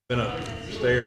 Been upstairs.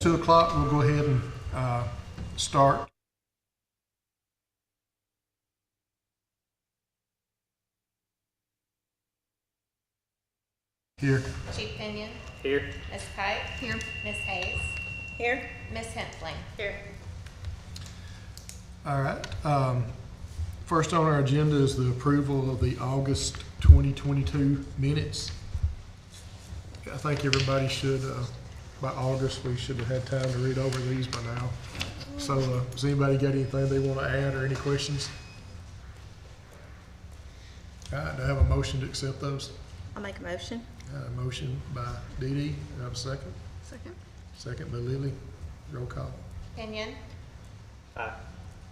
$2 o'clock, we'll go ahead and start. Here. Chief Pinion. Here. Ms. Kite. Here. Ms. Hayes. Here. Ms. Hensling. Here. All right. First on our agenda is the approval of the August 2022 minutes. I think everybody should, by August, we should have had time to read over these by now. So has anybody got anything they want to add or any questions? All right, do I have a motion to accept those? I'll make a motion. A motion by Dee Dee. Do I have a second? Second. Second by Lily. Roll call. Pinion. Aye.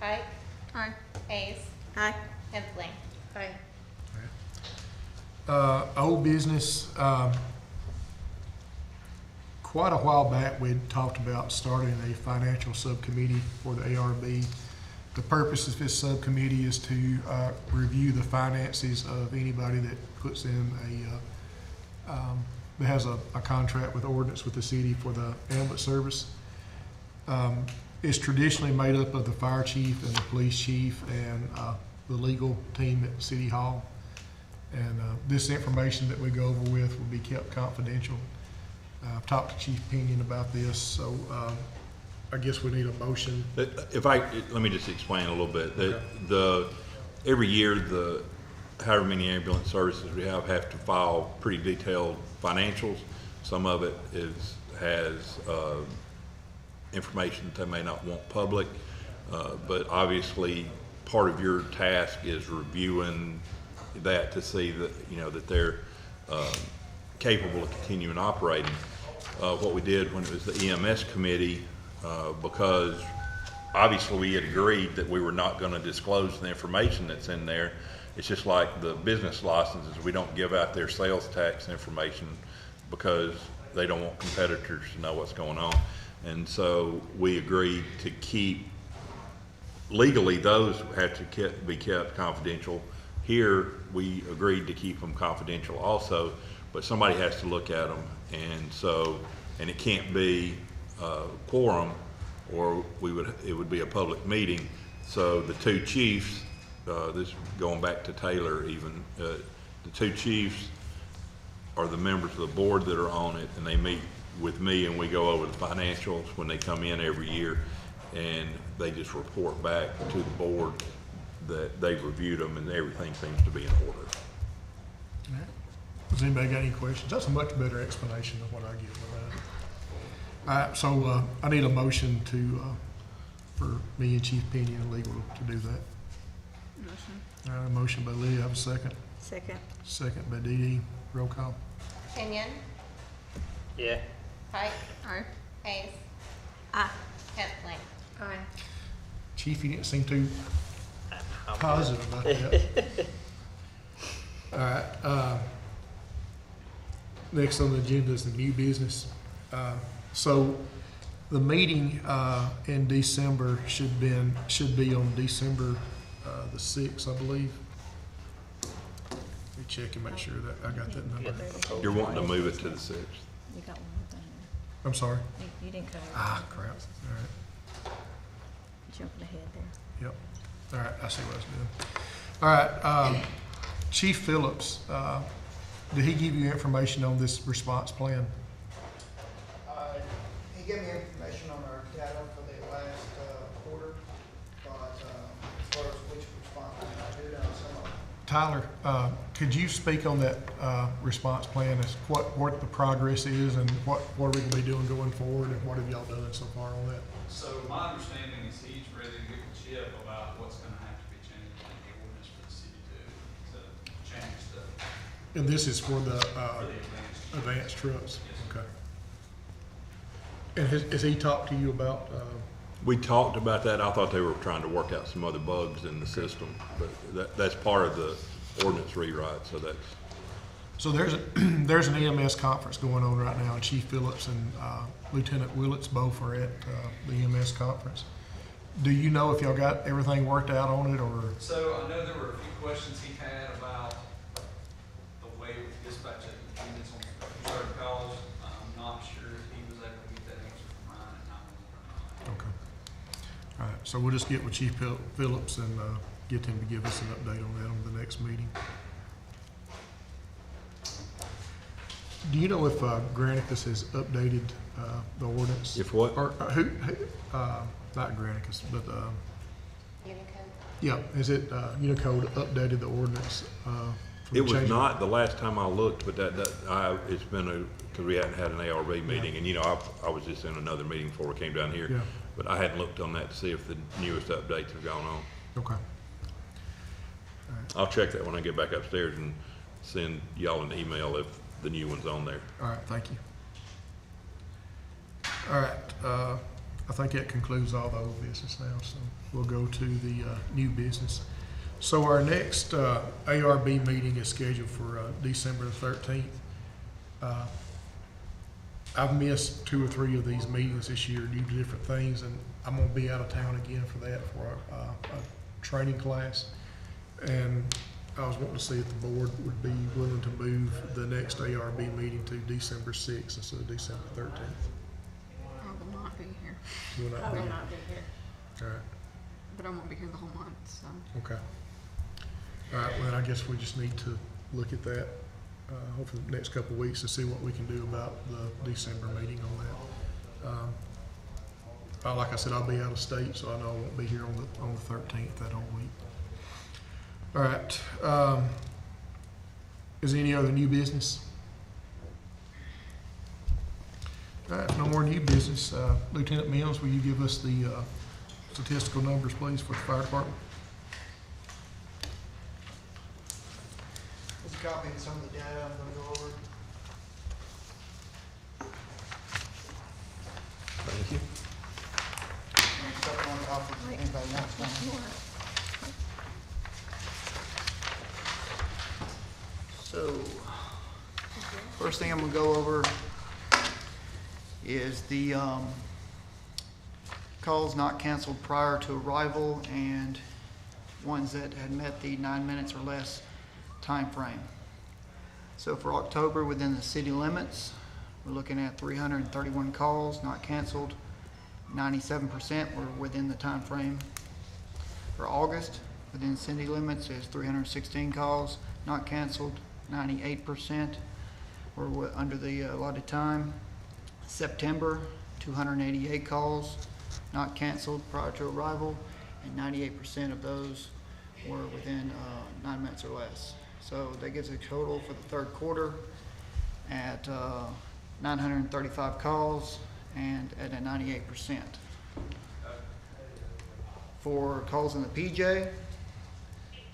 Kite. Aye. Hayes. Aye. Hensling. Aye. Old business, quite a while back, we'd talked about starting a financial subcommittee for the ARB. The purpose of this subcommittee is to review the finances of anybody that puts in that has a contract with ordinance with the city for the ambulance service. It's traditionally made up of the fire chief and the police chief and the legal team at City Hall. And this information that we go over with will be kept confidential. I've talked to Chief Pinion about this, so I guess we need a motion. Let me just explain a little bit. Every year, however many ambulance services we have to file pretty detailed financials. Some of it has information that they may not want public, but obviously part of your task is reviewing that to see that they're capable of continuing operating. What we did when it was the EMS committee, because obviously we had agreed that we were not going to disclose the information that's in there. It's just like the business licenses. We don't give out their sales tax information because they don't want competitors to know what's going on. And so we agreed to keep, legally those have to be kept confidential. Here, we agreed to keep them confidential also, but somebody has to look at them. And it can't be quorum, or it would be a public meeting. So the two chiefs, this going back to Taylor even, the two chiefs are the members of the board that are on it, and they meet with me and we go over the financials when they come in every year, and they just report back to the board that they've reviewed them and everything seems to be in order. All right. Has anybody got any questions? That's a much better explanation of what I get with that. All right, so I need a motion for me and Chief Pinion and legal to do that. Motion. All right, a motion by Lee. I have a second. Second. Second by Dee Dee. Roll call. Pinion. Yeah. Kite. Aye. Hayes. Aye. Hensling. Aye. Chief, you didn't seem too positive about that. All right. Next on the agenda is the new business. So the meeting in December should be on December the 6th, I believe. Let me check and make sure that I got that number. You're wanting to move it to the 6th. You got one more thing. I'm sorry. You didn't cover it. Ah, crap. All right. Jumping ahead there. Yep. All right, I see what I was doing. All right, Chief Phillips, did he give you information on this response plan? He gave me information on our data for the last quarter, but as far as which response plan I do know some of them. Tyler, could you speak on that response plan, as what the progress is and what are we going to be doing going forward, and what have y'all done so far on that? So my understanding is he's ready to get with Chip about what's gonna have to be changed in the ordinance for the city to change the, And this is for the for the advanced advanced. trucks? Yes. Okay. And has he talked to you about, We talked about that. I thought they were trying to work out some other bugs in the system, but that's part of the ordinance rewrite, so that's. so there's an EMS conference going on right now, and Chief Phillips and Lieutenant Willits both are at the EMS conference. Do you know if y'all got everything worked out on it, or? So I know there were a few questions he had about the way we dispatch units on certain calls. I'm not sure if he was able to get that answer from Ryan and not from Ryan. Okay. All right, so we'll just get with Chief Phillips and get him to give us an update on that on the next meeting. Do you know if Granicus has updated the ordinance? If what? Or not Granicus, but, Unicode. yeah, is it Unicode updated the ordinance? for the It was change? not the last time I looked, but it's been because we hadn't had an ARB meeting, and I was just in another meeting before we came down here. Yeah. But I hadn't looked on that to see if the newest updates have gone on. Okay. I'll check that when I get back upstairs and send y'all an email if the new one's on there. All right, thank you. All right, I think that concludes all the old business now, so we'll go to the new business. So our next ARB meeting is scheduled for December the 13th. I've missed 2 or 3 of these meetings this year due to different things, and I'm gonna be out of town again for that, for a training class. And I was wanting to see if the board would be willing to move the next ARB meeting to December 6th instead of December 13th. I will not be here, You will I not be will here? not be here. All right, but I won't be here the whole month, so. okay. All right, well, then I guess we just need to look at that, hopefully the next couple of weeks to see what we can do about the December meeting on that. Like I said, I'll be out of state, so I know I won't be here on the 13th that whole week. All right, is there any other new business? All right, no more new business. Lieutenant Mills, will you give us the statistical numbers, please, for the fire department? Here's a copy of some of the data I'm gonna go over. Thank you. Second one copy if anybody wants one. So, first thing I'm gonna go over is the calls not canceled prior to arrival and ones that had met the 9 minutes or less time frame. So for October, within the city limits, we're looking at 331 calls not canceled. 97% were within the time frame. For August, within city limits, is 316 calls not canceled. 98% were under the allotted time. September, 288 calls not canceled prior to arrival, and 98% of those were within 9 minutes or less. So that gives a total for the third quarter at 935 calls and at a 98%. For calls in the PJ,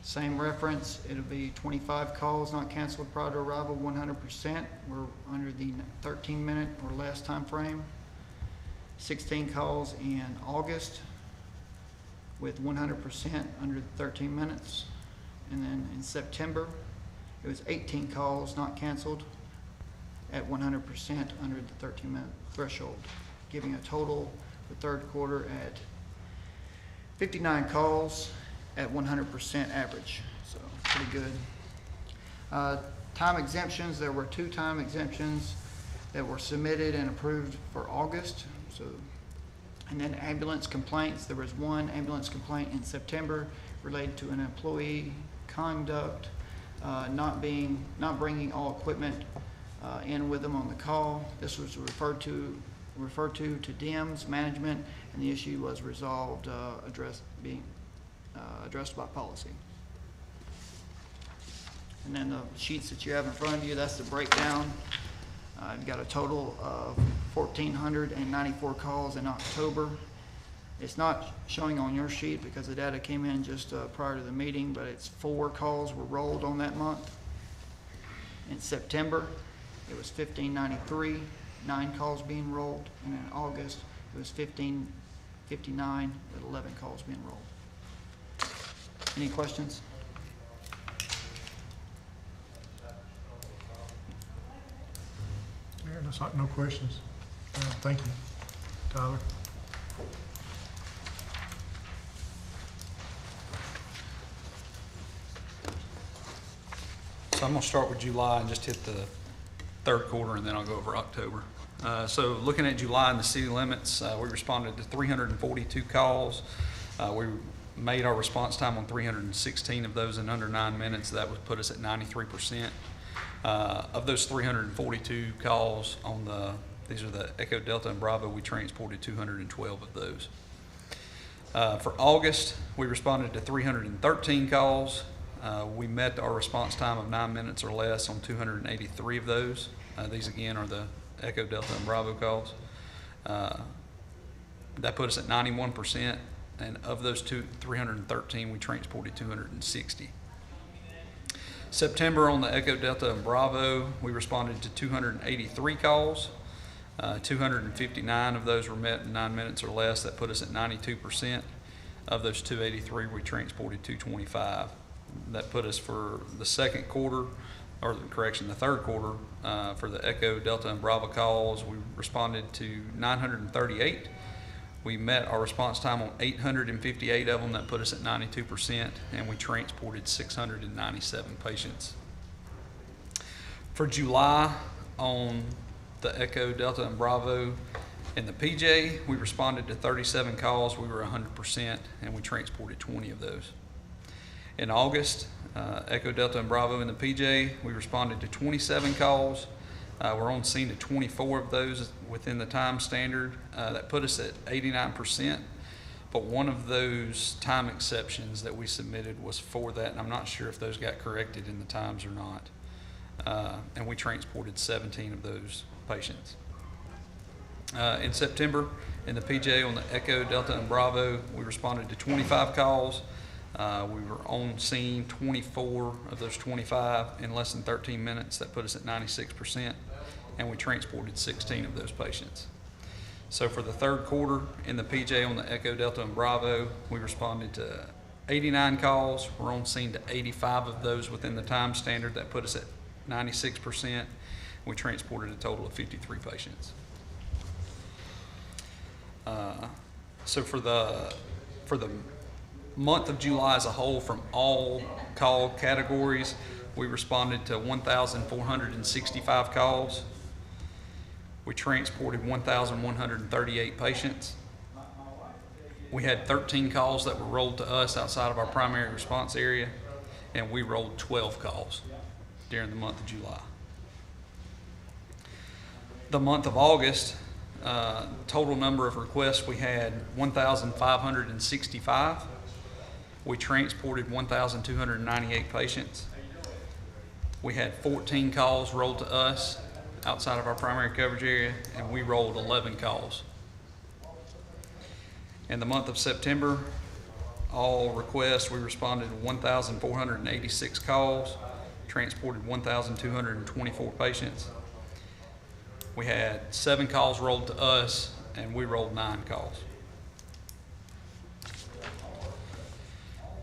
same reference, it'll be 25 calls not canceled prior to arrival, 100% were under the 13-minute or less time frame. 16 calls in August with 100% under 13 minutes. And then in September, it was 18 calls not canceled at 100% under the 13-minute threshold, giving a total for third quarter at 59 calls at 100% average, so pretty good. Time exemptions, there were 2 time exemptions that were submitted and approved for August. So, and then ambulance complaints, there was 1 ambulance complaint in September related to an employee conduct, not bringing all equipment in with them on the call. This was referred to DIMS management, and the issue was resolved, addressed by policy. And then the sheets that you have in front of you, that's the breakdown. You've got a total of 1,494 calls in October. It's not showing on your sheet because the data came in just prior to the meeting, but it's 4 calls were rolled on that month. In September, it was 1,593, 9 calls being rolled, and in August, it was 1,559 with 11 calls being rolled. Any questions? Yeah, that's not, no questions. Thank you, Tyler. So I'm gonna start with July and just hit the third quarter, and then I'll go over October. So looking at July in the city limits, we responded to 342 calls. We made our response time on 316 of those in under 9 minutes. That would put us at 93%. Of those 342 calls on these are the Echo, Delta, and Bravo, we transported 212 of those. For August, we responded to 313 calls. We met our response time of 9 minutes or less on 283 of those. These again are the Echo, Delta, and Bravo calls. That put us at 91%, and of those 313, we transported 260. September on the Echo, Delta, and Bravo, we responded to 283 calls. 259 of those were met in 9 minutes or less. That put us at 92%. Of those 283, we transported 225. That put us for the second quarter, or correction, the third quarter, for the Echo, Delta, and Bravo calls, we responded to 938. We met our response time on 858 of them. That put us at 92%, and we transported 697 patients. For July, on the Echo, Delta, and Bravo in the PJ, we responded to 37 calls. We were 100%, and we transported 20 of those. In August, Echo, Delta, and Bravo in the PJ, we responded to 27 calls. We're on scene to 24 of those within the time standard. That put us at 89%, but one of those time exceptions that we submitted was for that, and I'm not sure if those got corrected in the times or not. And we transported 17 of those patients. In September, in the PJ on the Echo, Delta, and Bravo, we responded to 25 calls. We were on scene 24 of those 25 in less than 13 minutes. That put us at 96%, and we transported 16 of those patients. So for the third quarter in the PJ on the Echo, Delta, and Bravo, we responded to 89 calls. We're on scene to 85 of those within the time standard. That put us at 96%. We transported a total of 53 patients. So for the month of July as a whole, from all call categories, we responded to 1,465 calls. We transported 1,138 patients. We had 13 calls that were rolled to us outside of our primary response area, and we rolled 12 calls during the month of July. The month of August, total number of requests, we had 1,565. We transported 1,298 patients. We had 14 calls rolled to us outside of our primary coverage area, and we rolled 11 calls. In the month of September, all requests, we responded to 1,486 calls, transported 1,224 patients. We had 7 calls rolled to us, and we rolled 9 calls.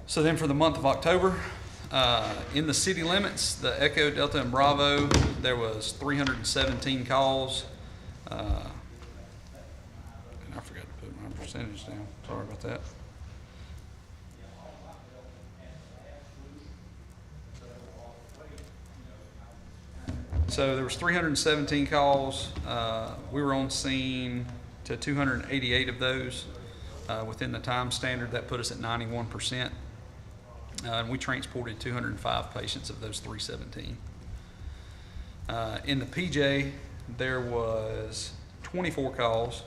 So then for the month of October, in the city limits, the Echo, Delta, and Bravo, there was 317 calls. And I forgot to put my percentage down. Sorry about that. So there was 317 calls. We were on scene to 288 of those within the time standard. That put us at 91%. And we transported 205 patients of those 317. In the PJ, there was 24 calls,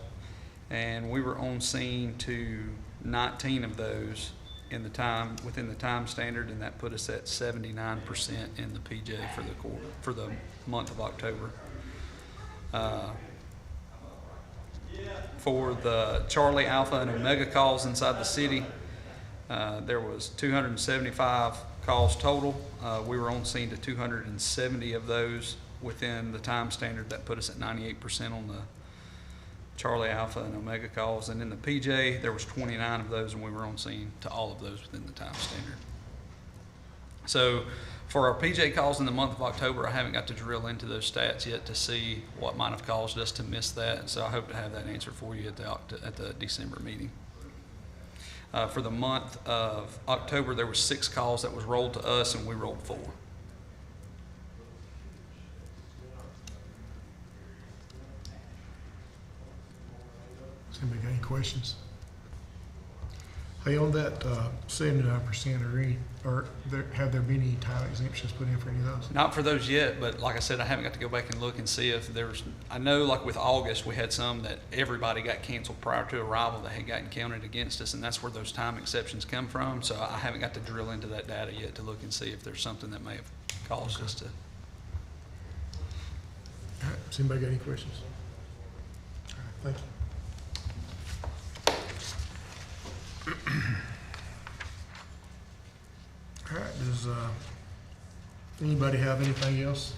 and we were on scene to 19 of those within the time standard, and that put us at 79% in the PJ for the month of October. For the Charlie, Alpha, and Omega calls inside the city, there was 275 calls total. We were on scene to 270 of those within the time standard. That put us at 98% on the Charlie, Alpha, and Omega calls. And in the PJ, there was 29 of those, and we were on scene to all of those within the time standard. So for our PJ calls in the month of October, I haven't got to drill into those stats yet to see what might have caused us to miss that. And so I hope to have that answer for you at the December meeting. For the month of October, there were 6 calls that was rolled to us, and we rolled 4. Does anybody got any questions? Hey, on that 79%, have there been any time exemptions put in for any of those? Not for those yet, but like I said, I haven't got to go back and look and see if there's, I know like with August, we had some that everybody got canceled prior to arrival that had gotten counted against us, and that's where those time exceptions come from. So I haven't got to drill into that data yet to look and see if there's something that may have caused us to. All right, has anybody got any questions? All right, thank you. All right, does anybody have anything else?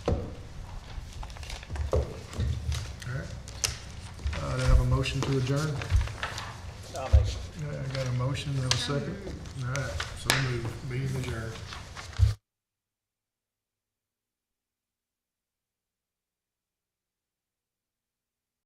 All right. Do I have a motion to adjourn? I'll make it. I got a motion, have a second? All right, so moved, meeting adjourned.